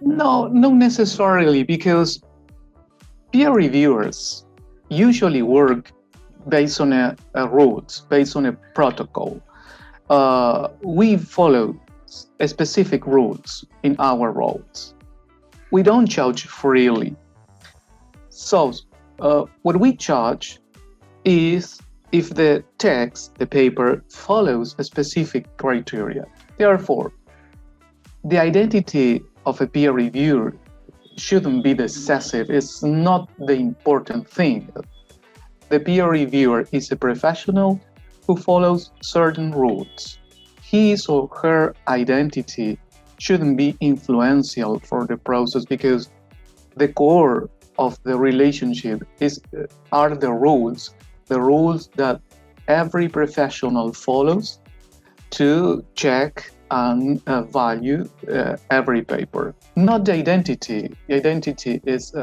No, not necessarily, because peer reviewers usually work based on a rules, based on a protocol. We follow a specific rules in our roles. We don't judge freely. So what we judge is if the text, the paper, follows a specific criteria. Therefore, the identity of a peer reviewer shouldn't be decisive. It's not the important thing. The peer reviewer is a professional who follows certain rules. His or her identity shouldn't be influential for the process, because the core of the relationship are the rules that every professional follows to check and value every paper, not the identity. The identity is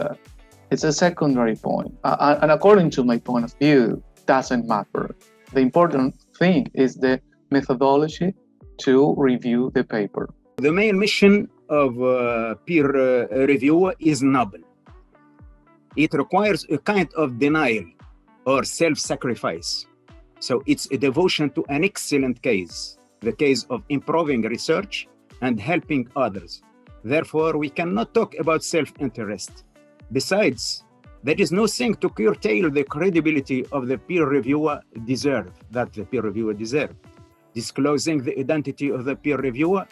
it's a secondary point, and according to my point of view, doesn't matter. The important thing is the methodology to review the paper. The main mission of peer review is noble. It requires a kind of denial or self-sacrifice. So it's a devotion to an excellent case, the case of improving research and helping others. Therefore, we cannot talk about self-interest. Besides, there is nothing to curtail the credibility of the peer reviewer deserve. Disclosing the identity of the peer reviewer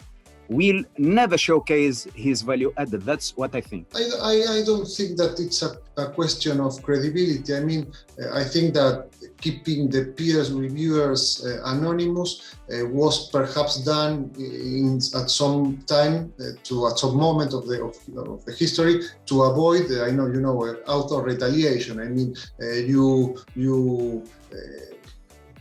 will never showcase his value added. That's what I think. I don't think that it's a question of credibility. I mean, I think that keeping the peer reviewers anonymous was perhaps done at some time, at some moment of the history, to avoid, auto retaliation. I mean,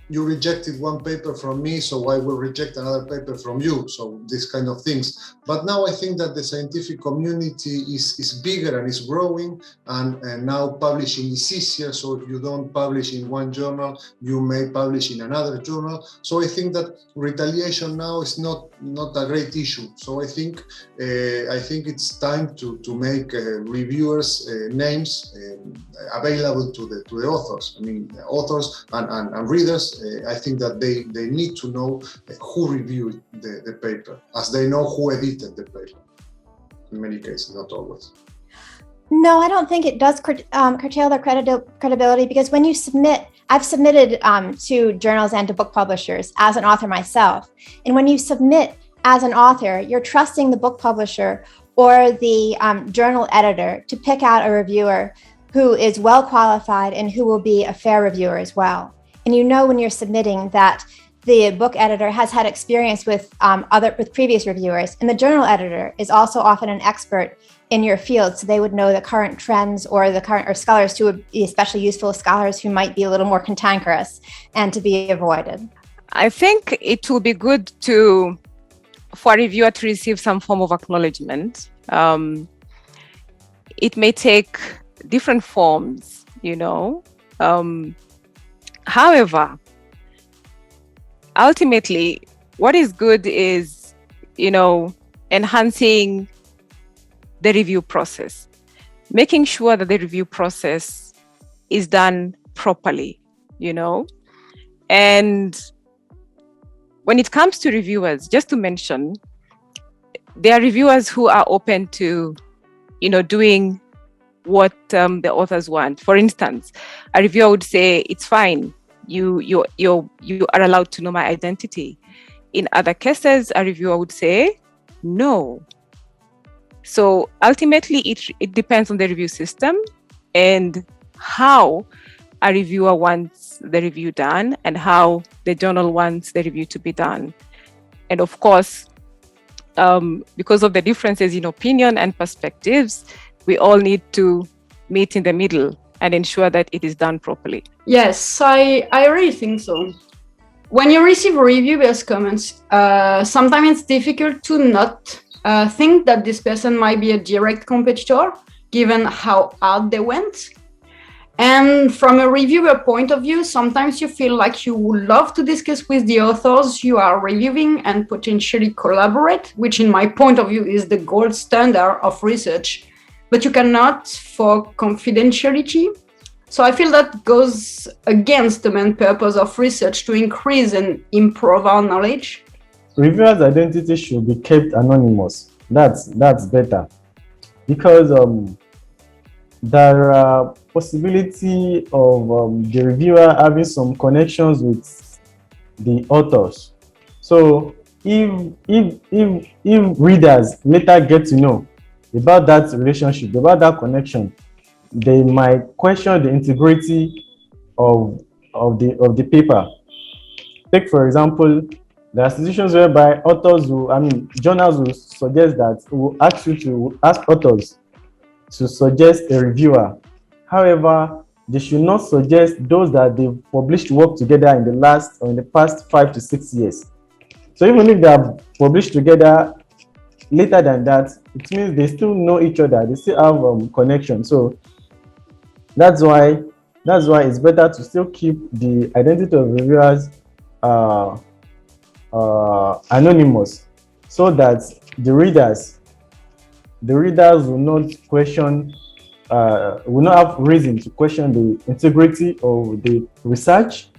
you rejected one paper from me, so I will reject another paper from you. So these kind of things. But now I think that the scientific community is bigger and is growing, and now publishing is easier. So if you don't publish in one journal, you may publish in another journal. So I think that retaliation now is not a great issue. So I think it's time to make reviewers' names available to the authors. I mean, authors and readers. I think that they need to know who reviewed the paper, as they know who edited the paper. In many cases, not always. No, I don't think it does curtail their credibility, because when you submit, I've submitted to journals and to book publishers as an author myself. And when you submit as an author, you're trusting the book publisher or the journal editor to pick out a reviewer who is well qualified and who will be a fair reviewer as well. And you know when you're submitting that the book editor has had experience with previous reviewers, and the journal editor is also often an expert in your field, so they would know the current trends or scholars who would be especially useful, scholars who might be a little more cantankerous and to be avoided. I think it will be good for a reviewer to receive some form of acknowledgement. It may take different forms, However, ultimately, what is good is, enhancing the review process, making sure that the review process is done properly, And when it comes to reviewers, just to mention, there are reviewers who are open to, doing what the authors want. For instance, a reviewer would say, it's fine. You are allowed to know my identity. In other cases, a reviewer would say, no. So ultimately, it depends on the review system and how a reviewer wants the review done and how the journal wants the review to be done. And of course, because of the differences in opinion and perspectives, we all need to meet in the middle and ensure that it is done properly. Yes, I really think so. When you receive review-based comments, sometimes it's difficult to not think that this person might be a direct competitor, given how hard they went. And from a reviewer point of view, sometimes you feel like you would love to discuss with the authors you are reviewing and potentially collaborate, which in my point of view is the gold standard of research, but you cannot for confidentiality. So I feel that goes against the main purpose of research to increase and improve our knowledge. Reviewers' identity should be kept anonymous. That's better, because there are possibility of the reviewer having some connections with the authors. So if readers later get to know about that relationship, about that connection, they might question the integrity of the paper. Take for example, there are situations whereby journals will suggest that, will ask authors to suggest a reviewer. However, they should not suggest those that they've published work together in the past 5 to 6 years. So even if they have published together later than that, it means they still know each other, they still have connection. So that's why it's better to still keep the identity of reviewers anonymous, so that the readers will not question, will not have reason to question the integrity of the research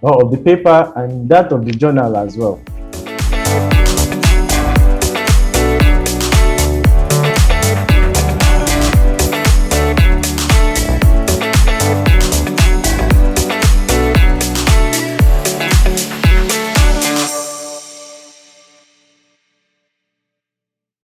or of the paper and that of the journal as well.